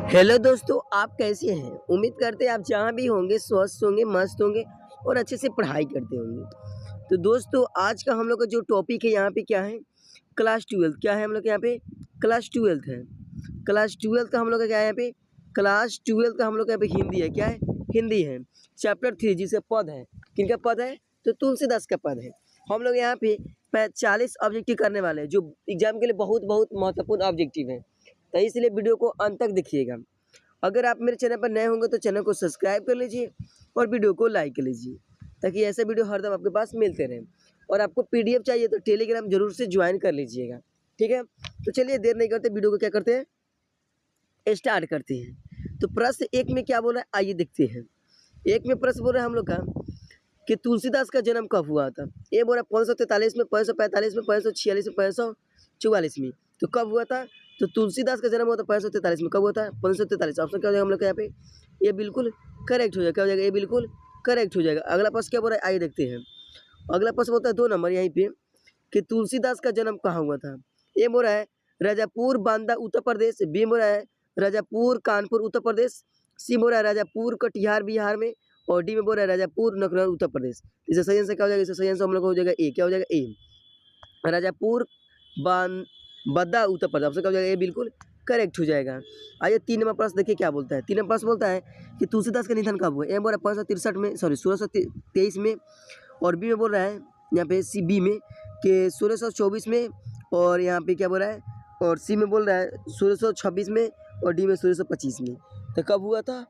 Hello दोस्तों, आप कैसे हैं? उम्मीद करते हैं आप जहाँ भी होंगे स्वस्थ होंगे, मस्त होंगे और अच्छे से पढ़ाई करते होंगे। तो दोस्तों आज का हम लोग का जो टॉपिक है यहाँ पे क्या है? क्लास 12 क्या है हम लोग के यहाँ पे? क्लास 12 है। क्लास 12 का हम लोग का क्या है यहाँ पे? क्लास 12 का हम लोग का यहाँ पे हिंदी है। क्या है? हिंदी है। चैप्टर 3 जिसे पद है। किनका पद है? तो तुलसीदास का पद है। हम लोग यहाँ पे 40 ऑब्जेक्टिव करने वाले हैं जो एग्जाम के लिए बहुत बहुत महत्वपूर्ण ऑब्जेक्टिव है। तो इसलिए वीडियो को अंत तक देखिएगा। अगर आप मेरे चैनल पर नए होंगे तो चैनल को सब्सक्राइब कर लीजिए और वीडियो को लाइक कर लीजिए ताकि ऐसे वीडियो हरदम आपके पास मिलते रहें। और आपको पीडीएफ चाहिए तो टेलीग्राम जरूर से ज्वाइन कर लीजिएगा। ठीक है, तो चलिए देर नहीं करते, वीडियो को क्या करते हैं, स्टार्ट करते हैं। तो प्रश्न एक में क्या बोल रहा है, आइए देखते हैं। एक में प्रश्न बोल रहा है हम लोग का कि तुलसीदास का जन्म कब हुआ था। ये बोल रहा है 543 में, 545 में, 546 में, 544 में। तो कब हुआ था? तो तुलसीदास का जन्म हुआ था 543 में। कब हुआ था? 543। ऑप्शन क्या हो जाएगा हम लोग का यहाँ पे? ये बिल्कुल करेक्ट हो जाएगा। क्या हो जाएगा? ये बिल्कुल करेक्ट हो जाएगा। अगला प्रश्न क्या बोल रहा है, आइए देखते हैं। अगला प्रश्न बोलता है 2 नंबर यहीं पे कि तुलसीदास का जन्म कहाँ हुआ था। ए बोल रहा है राजापुर बांदा उत्तर प्रदेश, बी बोल रहा है राजापुर कानपुर उत्तर प्रदेश, सी बोल रहा है राजापुर कटिहार बिहार में, और डी में बोल रहा है राजापुर लखनऊ उत्तर प्रदेश। इसे सही आंसर क्या हो जाएगा? इसे सही आंसर हम लोग को हो जाएगा ए। क्या हो जाएगा? ए, राजापुर बान बद्दा उत्तर प्रदेश। ऑप्शन क्या हो जाएगा? ए बिल्कुल करेक्ट हो जाएगा। आइए 3 नंबर प्रश्न देखिए क्या बोलता है। 3 नंबर प्रश्न बोलता है कि तुलसीदास का निधन कब हुआ। ए बोल रहा है 563 में, सॉरी 1623 में, और बी में बोल रहा है यहाँ पे सी बी में कि 1624 में, और यहाँ पे क्या बोल रहा है, और सी में बोल रहा है 1626 में, और डी में 1625 में। तो कब हुआ था?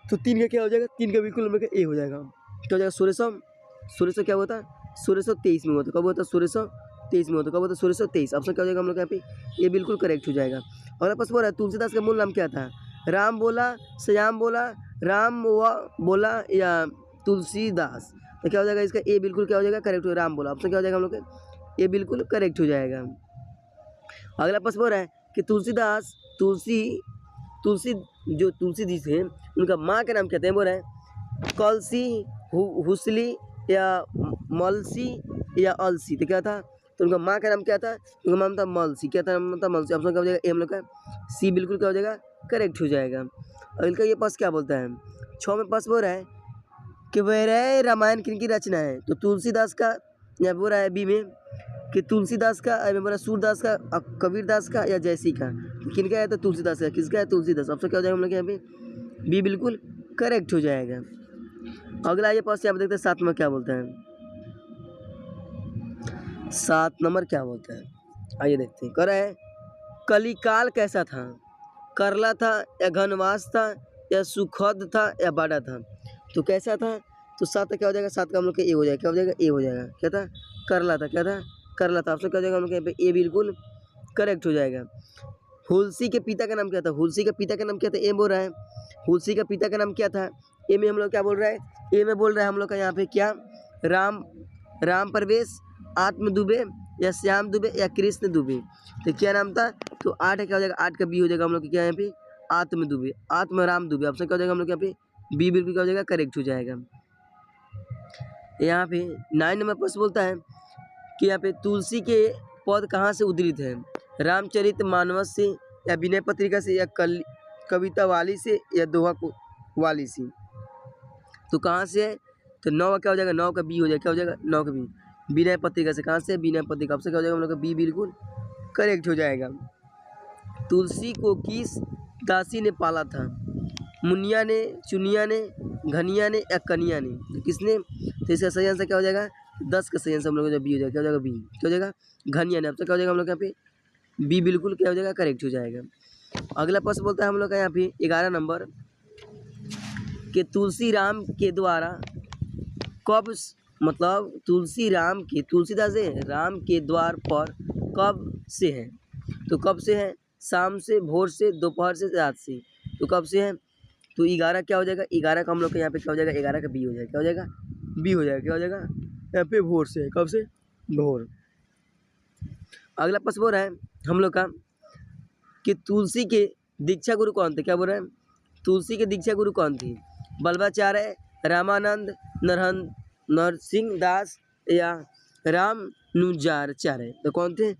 तो 3 का क्या हो जाएगा? 3 का बिल्कुल हम लोग का ए हो जाएगा। क्या हो जाएगा? 1600 क्या हुआ था? 1623 में हुआ था। कब हुआ था? 1623 में हुआ था। कब हुआ था? 1623। ऑप्शन क्या हो जाएगा हम लोग यहाँ पे? ये बिल्कुल करेक्ट हो जाएगा। अगला प्रश्न बोल रहा है तुलसीदास का मूल नाम क्या था। राम बोला, श्याम बोला, राम व बोला या तुलसीदास। तो क्या हो जाएगा इसका? ए बिल्कुल क्या हो जाएगा? करेक्ट हो, राम बोला। ऑप्शन क्या हो जाएगा हम लोग का? ये बिल्कुल करेक्ट हो जाएगा। अगला प्रश्न बोल रहा है कि तुलसीदास तुलसी जो तुलसी जी थे उनका माँ का नाम क्या था। बोल रहा है कलसी, हुसली या मलसी या अलसी। तो क्या था? तो उनका माँ का नाम क्या था? उनका नाम था मलसी। क्या था? नाम था मलसी। ऑप्शन क्या हो जाएगा? ए हम लोग का सी बिल्कुल क्या हो जाएगा? करेक्ट हो जाएगा। और इनका ये पास क्या बोलता है 6 में पास बोल रहा है कि वैराय रामायण किनकी रचना है। तो तुलसीदास का, या बोल रहा है बी में कि तुलसीदास का, बोला सूरदास का, कबीरदास का या जयसी का। तो किनका है? तो तुलसीदास का। किसका है? तुलसीदास। ऑप्शन क्या हो जाएगा हम लोग यहाँ पे? बी बिल्कुल करेक्ट हो जाएगा। अगला ये पास यहाँ पे देखते हैं 7 में क्या बोलता है। 7 नंबर क्या बोलता है, आइए देखते हैं। कह रहा है कलिकाल कैसा था। करला था या घनवास था या सुखद था या बड़ा था। तो कैसा था? तो 7 का क्या हो जाएगा? 7 का हम लोग का ए हो जाएगा। क्या हो जाएगा? ए हो जाएगा। क्या था? करला था। क्या था? करला था। ऑप्शन क्या हो जाएगा हम लोग के यहाँ पे? ए बिल्कुल करेक्ट हो जाएगा। हुलसी के पिता का नाम क्या था। हुलसी के पिता का नाम क्या था? ए बोल रहा है हुलसी का पिता का नाम क्या था। ए में हम लोग क्या बोल रहा है? ए में बोल रहा है हम लोग का यहाँ पे क्या, राम प्रवेश, आत्म दुबे या श्याम दुबे या कृष्ण दुबे। तो क्या नाम था? तो 8 क्या हो जाएगा? 8 का बी हो जाएगा हम लोग के क्या यहाँ पे? आत्म दुबे, आत्म राम दुबे। ऑप्शन क्या हो जाएगा हम लोग यहाँ पे? बी बिल्कुल क्या हो जाएगा? करेक्ट हो जाएगा। यहाँ पे 9 नंबर प्रश्न बोलता है कि यहाँ पे तुलसी के पद कहाँ से उद्धृत है। रामचरित मानस से या विनय पत्रिका से या कविता वाली से या दोहा वाली से। तो कहाँ से है? तो 9 क्या हो जाएगा? 9 का बी हो जाएगा। क्या हो जाएगा? 9 का बी, विनय पत्रिका से। कहाँ से? विनय पत्रिका। आपसे क्या हो जाएगा हम लोग का? बी बिल्कुल करेक्ट हो जाएगा। तुलसी को किस दासी ने पाला था। मुनिया ने, चुनिया ने, घनिया ने या कनिया ने। तो किसने? तो इसका सही आंसर क्या हो जाएगा? 10 का सही आंसर हम लोग का बी हो जाएगा। क्या हो जाएगा? बी। क्या हो जाएगा? घनिया ने। अब क्या हो जाएगा हम लोग यहाँ पे? बी बिल्कुल क्या हो जाएगा? करेक्ट हो जाएगा। अगला प्रश्न बोलता है हम लोग का यहाँ पे 11 नंबर कि तुलसी राम के द्वारा कब, मतलब तुलसीदास राम के द्वार पर कब से है। तो कब से है? शाम से, भोर से, दोपहर से, रात से। तो कब से है? तो 11 क्या हो जाएगा? 11 का हम लोग के यहाँ पे क्या हो जाएगा? 11 का बी हो जाएगा। क्या हो जाएगा? बी हो जाएगा। क्या हो जाएगा? यहाँ पे भोर से है। कब से? भोर। अगला प्रश्न बोल रहा है हम लोग का कि तुलसी के दीक्षा गुरु कौन थे। क्या बोल रहा है? तुलसी के दीक्षा गुरु कौन थी। बल्बाचार्य, रामानंद, नरसिंह दास या रामानुजाचार्य। तो कौन थे?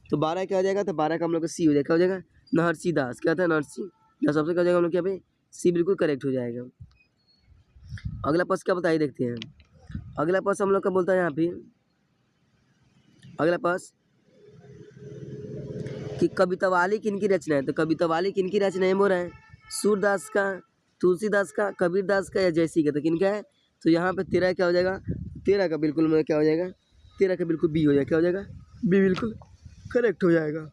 तो 12 क्या हो जाएगा? तो 12 का हम लोग का सी हो जाएगा। क्या हो जाएगा? नरसिंह दास। क्या था? नरसिंह क्या सबसे क्या हो जाएगा हम लोग यहाँ पे सी बिल्कुल करेक्ट हो जाएगा। अगला प्रश्न क्या बताइए देखते हैं। अगला प्रश्न हम लोग का बोलता है यहाँ पे, अगला प्रश्न कि कवितावाली किनकी रचना है। तो कवितावाली किनकी रचना है बोल रहे हैं, सूरदास का, तुलसीदास का, कबीरदास का या जयसी का। तो किनका है, तो यहाँ पे 13 क्या हो जाएगा, 13 का बिल्कुल में क्या हो जाएगा, 13 का बिल्कुल बी हो जाएगा, क्या हो जाएगा बी बिल्कुल करेक्ट हो जाएगा।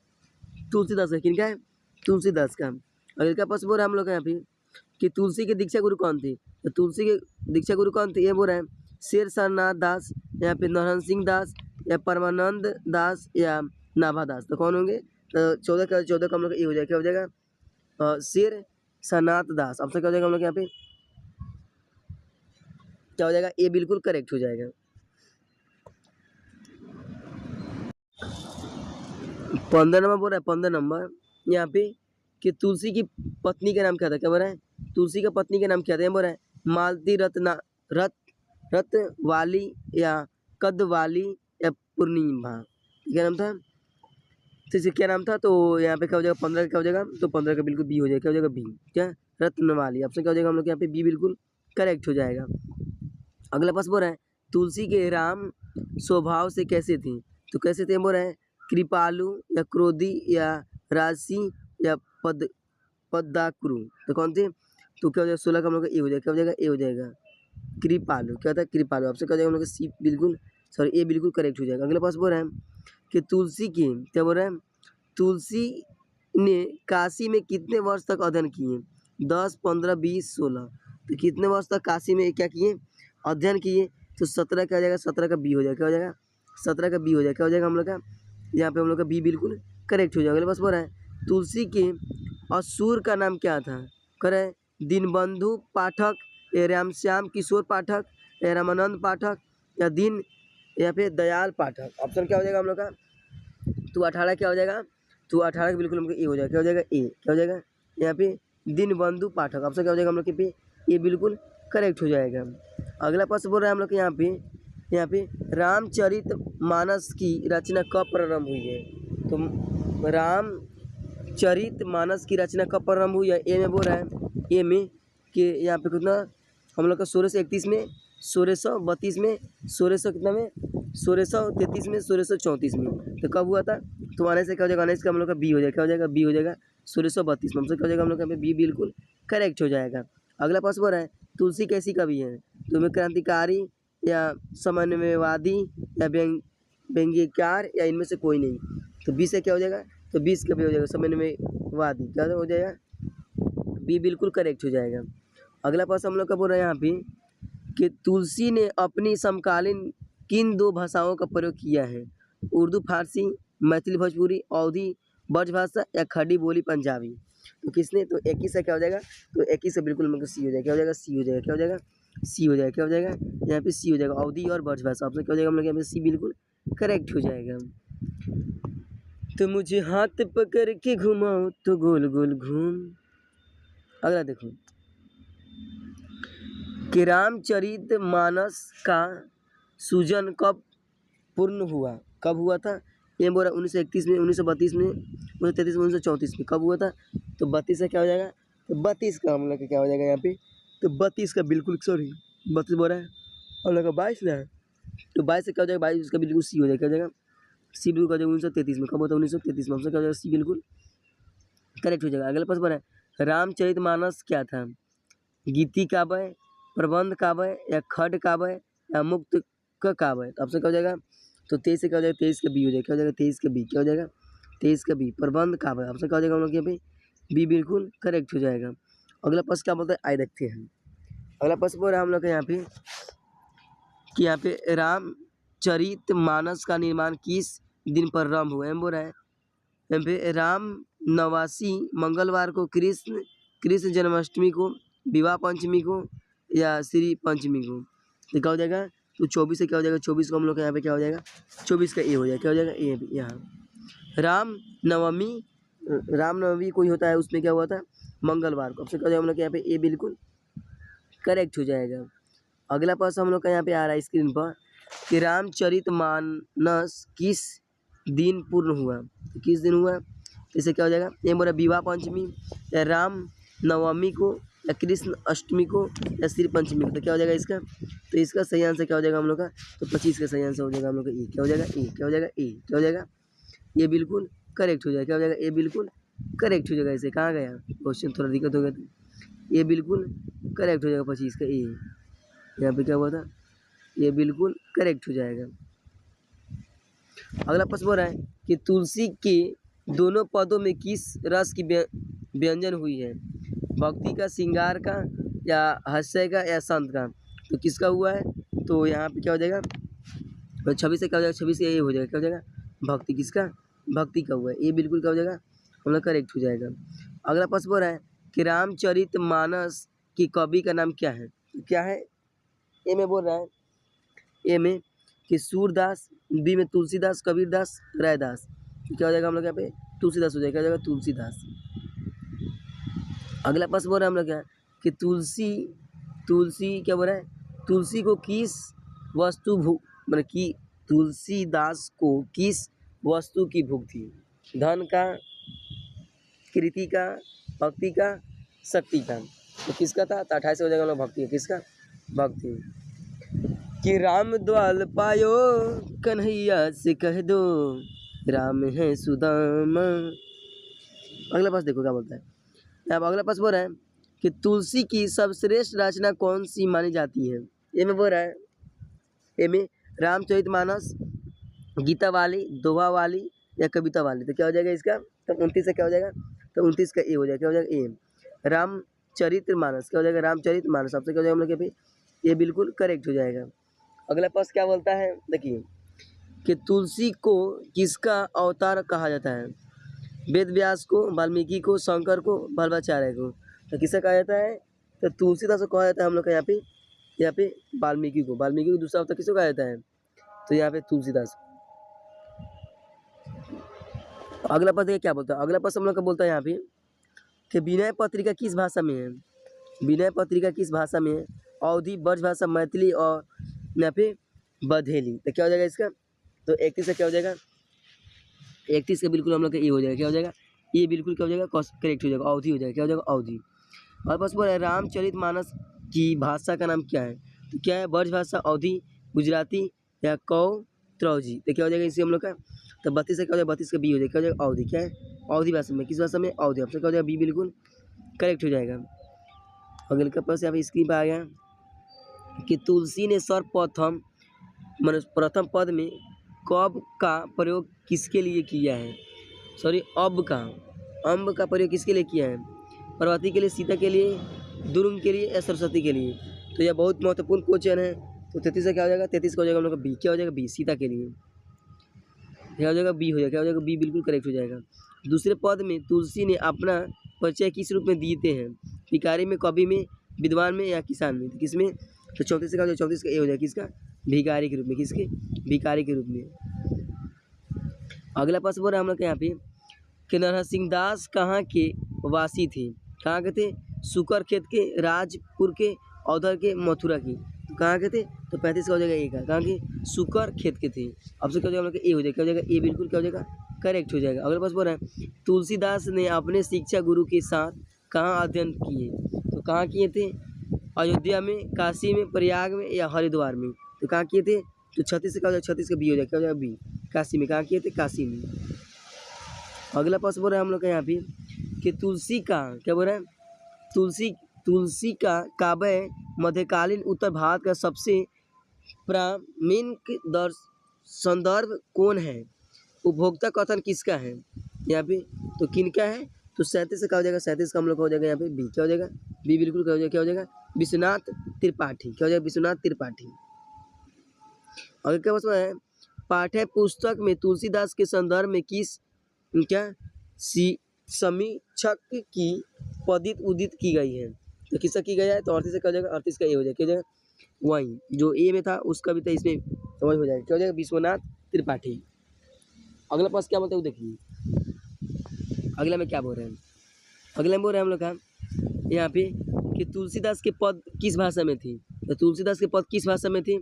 तुलसीदास का, किनका है, तुलसीदास का। अगले का प्रश्न बोल रहा है हम लोग यहाँ पे कि तुलसी के दीक्षा गुरु कौन थे। तो तुलसी के दीक्षा गुरु कौन थे, ये बोल रहे हैं शेरशाहनाथ दास, यहाँ पे नरहर सिंह दास, या परमानंद दास, या नाभा दास। तो कौन होंगे, तो 14 का हम लोग ये हो जाएगा, क्या हो जाएगा शेरशाहनाथ दास। अब से क्या हो जाएगा हम लोग यहाँ पे, क्या हो जाएगा ये बिल्कुल करेक्ट हो जाएगा। 15 नंबर बोल रहा है, 15 नंबर यहाँ पे कि तुलसी की पत्नी का नाम क्या था। क्या बोल रहा है, तुलसी का पत्नी का नाम क्या था, बोल रहा है मालती रतवाली या कदवाली या पूर्णिमा, क्या नाम था, तो इसे क्या नाम था। तो यहाँ पे क्या हो जाएगा 15 का क्या हो जाएगा, तो 15 का बिल्कुल बी हो जाएगा, क्या हो जाएगा बी, क्या रत्नवाली। ऑप्शन क्या हो जाएगा हम लोग यहाँ पे बी बिल्कुल करेक्ट हो जाएगा। अगला प्रश्न बोल रहा है तुलसी के राम स्वभाव से कैसे थी। तो कैसे थे बोल रहे हैं कृपालु या क्रोधी या राशि या पद्दाकुरु। तो कौन थे, तो क्या हो जाएगा 16 का हम लोग ए हो जाएगा, क्या हो जाएगा ए हो जाएगा कृपालु, क्या था कृपालु। आपसे क्या हो जाएगा हम लोग सी बिल्कुल सॉरी ए बिल्कुल करेक्ट हो जाएगा। अगले पास बोल रहे हैं कि तुलसी की, क्या बोल रहे हैं तुलसी ने काशी में कितने वर्ष तक अध्ययन किए, 10, 15, 20, 16। तो कितने वर्ष तक काशी में क्या किए, अध्ययन किए। तो 17 क्या हो जाएगा, 17 का बी हो जाएगा, क्या हो जाएगा 17 का बी हो जाएगा, क्या हो जाएगा हम लोग का यहाँ पे हम लोग का बी बिल्कुल करेक्ट हो जाएगा। अगले पास बोल रहा है तुलसी के असुर का नाम क्या था, करे दीनबंधु पाठक या रामश्याम किशोर पाठक या रामानंद पाठक या दीन या फिर दयाल पाठक। ऑप्शन क्या हो जाएगा हम लोग का, तो 18 क्या हो जाएगा, तो 18 का बिल्कुल हमको ए हो जाएगा, क्या हो जाएगा ए, क्या हो जाएगा यहाँ पे दीनबंधु पाठक। ऑप्शन क्या हो जाएगा हम लोग के पे ये बिल्कुल करेक्ट हो जाएगा। अगला प्रश्न बोल रहे हैं हम लोग के यहाँ पे रामचरित मानस की रचना कब प्रारंभ हुई है। तो रामचरित मानस की रचना कब प्रारंभ हुई है, ए में बोल रहा है ए में कि यहाँ पे कितना हम लोग का 1631 में, 1632 में, 1600 कितना में 1633 में, 1634 में। तो कब हुआ था, तो आने से क्या हो जाएगा, आने से हम लोग का बी हो जाएगा, क्या हो जाएगा बी हो जाएगा 1632 में। हमसे क्या हो जाएगा हम लोग का बी बिल्कुल करेक्ट हो जाएगा। अगला प्रश्न बोल रहा है तुलसी कैसी कवि है, तो में क्रांतिकारी या समन्वयवादी या व्यंग्यकार या इनमें से कोई नहीं। तो 20 से क्या हो जाएगा, तो 20 का भी हो जाएगा समन्वयवादी, क्या हो जाएगा बी बिल्कुल करेक्ट हो जाएगा। अगला प्रश्न हम लोग का बोल रहे हैं यहाँ पे कि तुलसी ने अपनी समकालीन किन 2 भाषाओं का प्रयोग किया है, उर्दू फारसी, मैथिली भोजपुरी, अवधी ब्रजभाषा या खड़ी बोली पंजाबी। तो किसने, तो 21 से क्या हो जाएगा, तो 21 से बिल्कुल मतलब सी हो जाएगा, क्या हो जाएगा सी हो जाएगा, क्या हो जाएगा सी हो जाएगा, क्या हो जाएगा यहाँ पे सी हो जाएगा अवधी और ब्रजभाषा। ऑप्शन क्या हो जाएगा हम लोग यहाँ पे सी बिल्कुल करेक्ट हो जाएगा। तो मुझे हाथ पकड़ के घुमाओ तो गोल गोल घूम। अगला देखो कि रामचरित मानस का सृजन कब पूर्ण हुआ, कब हुआ था, ये बोल रहा 1931 में, 1932 में, 1933 में, 1934 में। कब हुआ था, तो 32 से क्या हो जाएगा, तो 32 का हम लोग का क्या हो जाएगा यहाँ पे, तो 32 का बिल्कुल सॉरी 32 बोल रहा है हम लोग का 22 ना है, तो 22 से क्या हो जाएगा 22 का बिल्कुल सी हो जाएगा, क्या हो जाएगा सी बिल्कुल हो जाएगा 1933 में। कब होता है 1933 में, हमसे क्या हो जाएगा सी बिल्कुल करेक्ट हो जाएगा। अगले पास बोला है रामचरित मानस क्या था, गीति काव्य, प्रबंध काव्य या खंड काव्य या मुक्त काव्य। तो आपसे क्या हो जाएगा, तो 23 से क्या हो जाएगा 23 का बी हो जाएगा, क्या हो जाएगा 23 का बी, क्या हो जाएगा 23 का बी प्रबंध काव्य। आपसे क्या हो जाएगा हम लोग यहाँ पे बी बिल्कुल करेक्ट हो जाएगा। अगला प्रश्न क्या बोलता है आए देखते हैं। अगला प्रश्न बोल रहा है हम लोग का यहाँ पे कि यहाँ पे रामचरित मानस का निर्माण किस दिन पर प्रारंभ हुआ है, बोल रहा है यहाँ पे राम नवासी मंगलवार को, कृष्ण जन्माष्टमी को, विवाह पंचमी को या श्री पंचमी को। तो क्या हो जाएगा, तो 24 से क्या हो जाएगा 24 को हम लोग यहाँ पे क्या हो जाएगा 24 का ए हो जाएगा, क्या हो जाएगा ए यहाँ रामनवमी कोई होता है उसमें क्या हुआ था मंगलवार को। अब से क्या हो जाएगा हम लोग यहाँ पे ए बिल्कुल करेक्ट हो जाएगा। अगला प्रश्न हम लोग का यहाँ पे आ रहा है स्क्रीन पर कि रामचरित मानस किस दिन पूर्ण हुआ, किस दिन हुआ, इसे क्या हो जाएगा ये बोला विवाह पंचमी या राम नवमी को या कृष्ण अष्टमी को या श्री पंचमी को। तो क्या हो जाएगा इसका, तो इसका सही आंसर क्या हो जाएगा हम लोग का, तो 25 का सही आंसर हो जाएगा हम लोग का ए। क्या हो जाएगा ए, क्या हो जाएगा ए, क्या हो जाएगा ये बिल्कुल करेक्ट हो जाएगा। क्या हो जाएगा ये बिल्कुल करेक्ट हो जाएगा। इसे कहाँ गया क्वेश्चन, थोड़ा दिक्कत हो गया था। ये बिल्कुल करेक्ट हो जाएगा 25 का ए। यहाँ पे क्या हुआ था, ये बिल्कुल करेक्ट हो जाएगा। अगला प्रश्न बोल रहा है कि तुलसी के दोनों पदों में किस रस की व्यंजन हुई है, भक्ति का, श्रृंगार का, या हास्य का, या संत का। तो किसका हुआ है, तो यहाँ पे क्या हो जाएगा, तो 26 से क्या हो जाएगा, 26 से ये हो जाएगा, क्या हो जाएगा भक्ति, किसका, भक्ति का हुआ है। ये बिल्कुल क्या हो जाएगा हम लोग करेक्ट हो जाएगा। अगला प्रश्न बोल रहा है कि रामचरित मानस की कवि का नाम क्या है। तो क्या है, ए में बोल रहा है, ए में कि सूरदास, बी में तुलसीदास, कबीरदास, रायदास। तो क्या हो जाएगा हम लोग यहाँ पे तुलसीदास हो जाएगा। क्या हो जाएगा तुलसीदास। अगला प्रश्न बोल रहा है हम लोग क्या कि तुलसी क्या बोल रहा है, तुलसी को किस वस्तु मतलब कि तुलसीदास को किस वस्तु की भूख थी, धन का, कृति का, भक्ति का, शक्ति का। तो किसका था, तो 28 हो जाएगा हम लोग भक्ति, किसका, भक्ति। कि राम द्वाल पायो कन्हैया से कह दो, राम है सुदामा। अगला पास देखो क्या बोलता है। अब अगला पास बोल रहा है कि तुलसी की सर्वश्रेष्ठ रचना कौन सी मानी जाती है। ये में बोल रहा है, ए में रामचरितमानस, गीता वाली, दोहा वाली, या कविता वाली। तो क्या हो जाएगा इसका, तो 29 से क्या हो जाएगा, तो 29 का ए हो जाएगा। क्या हो जाएगा ए, रामचरितमानस। क्या हो जाएगा रामचरितमानस। सबसे क्या हो जाएगा हम लोग के भाई, ये बिल्कुल करेक्ट हो जाएगा। अगला पास क्या बोलता है, देखिए कि तुलसी को किसका अवतार कहा जाता है, वेद व्यास को, वाल्मीकि को, शंकर को, वल्लभाचार्य को। तो किसे कहा जाता है, तो तुलसीदास को कहा जाता है हम लोग का यहाँ पे वाल्मीकि को। वाल्मीकि को दूसरा अवतार किसको कहा जाता है, तो यहाँ पे तुलसीदास। अगला पद देखिए क्या बोलता है। अगला पद हम लोग का बोलता है यहाँ पे कि विनय पत्रिका किस भाषा में है, विनय पत्रिका किस भाषा में है, अवधी, ब्रज भाषा, मैथिली, और यहाँ पे बधेली। तो क्या हो जाएगा इसका, तो 31 से क्या हो जाएगा, 31 का बिल्कुल हम लोग का ये हो जाएगा। क्या हो जाएगा, ये बिल्कुल क्या हो जाएगा करेक्ट हो जाएगा, अवधि हो जाएगा। क्या हो जाएगा अवधि। और बस बोल रहा है रामचरितमानस की भाषा का नाम क्या है, तो क्या है ब्रज भाषा, अवधी, गुजराती, या त्रौजी। तो क्या हो जाएगा इसी हम लोग का, तो 32 से क्या हो जाएगा, 32 का बी हो जाएगा। क्या हो जाएगा अवधि। क्या है अवधि भाषा में, किस भाषा में, अवधि। आपसे क्या हो जाएगा बी बिल्कुल करेक्ट हो जाएगा। अगले का पास यहाँ पे स्क्रीन पर आ गया कि तुलसी ने सर्वप्रथम प्रथम पद में कब का प्रयोग किसके लिए किया है, सॉरी अम्ब का प्रयोग किसके लिए किया है, पार्वती के लिए, सीता के लिए, दुर्ग के लिए, या सरस्वती के लिए। तो यह बहुत महत्वपूर्ण क्वेश्चन है। तो 33 से क्या हो जाएगा, 33 का हो जाएगा हम लोग का बी। क्या हो जाएगा बी, सीता के लिए। क्या हो जाएगा बी हो जाएगा। क्या हो जाएगा बी बिल्कुल करेक्ट हो जाएगा। दूसरे पद में तुलसी ने अपना परिचय किस रूप में दिए हैं, भिखारी में, कवि में, विद्वान में, या किसान में। तो किस में, तो 34 से क्या हो जाएगा, 34 का ए हो जाएगा, किसका, भिखारी के रूप में, किसके, भिखारी के रूप में। अगला प्रश्न बोल रहा है हम लोग यहाँ पे कि नरसिंह दास कहाँ के वासी थे, कहाँ के थे, सुकर खेत के, राजपुर के, औधर के, मथुरा की। तो कहाँ के थे, तो 35 का हो जाएगा ए का, कहाँ के, सुकर खेत के थे। अब से क्या हो जाएगा हम लोग का ए हो जाएगा। क्या हो जाएगा ए बिल्कुल क्या हो जाएगा करेक्ट हो जाएगा। अगला प्रश्न बोल रहा है तुलसीदास ने अपने शिक्षा गुरु के साथ कहाँ अध्ययन किए, तो कहाँ किए थे, अयोध्या में, काशी में, प्रयाग में, या हरिद्वार में। तो कहाँ किए थे, तो 36 से क्या हो जाएगा, 36 का बी हो जाएगा। क्या हो जाएगा बी, काशी में। कहाँ किए थे, काशी में। अगला प्रश्न बोल रहा है हम लोग का यहाँ पे कि तुलसी का क्या बोल रहा है, तुलसी का काव्य मध्यकालीन उत्तर भारत का सबसे प्रामाणिक संदर्भ कौन है, उपभोक्ता कथन किसका है यहाँ पे, तो किनका है, तो 37 से क्या हो जाएगा, 37 का हम लोग का हो जाएगा यहाँ पे बी। क्या हो जाएगा बी बिल्कुल क्या हो जाएगा, क्या हो जाएगा विश्वनाथ त्रिपाठी। क्या हो जाएगा विश्वनाथ त्रिपाठी। अगर क्या प्रश्न है पाठ्य पुस्तक में तुलसीदास के संदर्भ में किस क्या समीक्षक की पदित उदित की गई है, तो किसका की गया है, तो 38 से क्या हो जाएगा, 38 का ए हो जाएगा। क्या हो जाएगा वही जो ए में था उसका भी था इसमें समझ हो जाएगा। क्या हो जाएगा विश्वनाथ त्रिपाठी। अगला प्रश्न क्या बोलते हैं वो देखिए। अगला में क्या बोल रहे हैं, अगला में बोल रहे हैं हम लोग का यहाँ पे कि तुलसीदास के पद किस भाषा में थी, तो तुलसीदास के पद किस भाषा में थी,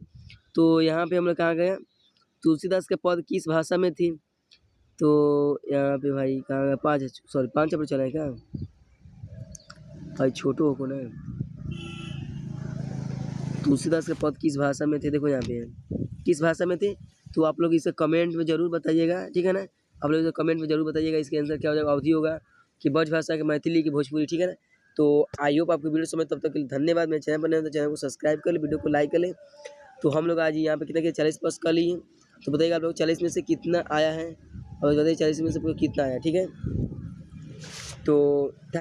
तो यहाँ पे हम लोग कहाँ गए, तुलसीदास के पद किस भाषा में थी, तो यहाँ पे भाई कहाँ गया, 5 चैप्टर चला है क्या, भाई छोटू को ना तुलसीदास के पद किस भाषा में थे, देखो यहाँ पे है किस भाषा में थे, तो आप लोग इसे कमेंट में ज़रूर बताइएगा, ठीक है ना। आप लोग इसे कमेंट में ज़रूर बताइएगा इसके आंसर क्या हो जाएगा, अवधि होगा कि ब्रज भाषा की मैथिली की भोजपुरी, ठीक है ना। तो आई होप आपको वीडियो समझ, तब तक के लिए धन्यवाद। मेरे चैनल पर नए हो तो चैनल को सब्सक्राइब कर ले, वीडियो को लाइक कर ले। तो हम लोग आज यहाँ पे कितना किया 40 प्लस कर लिए, तो बताइएगा आप लोग 40 में से कितना आया है और बताइए 40 में से कितना आया, ठीक है। तो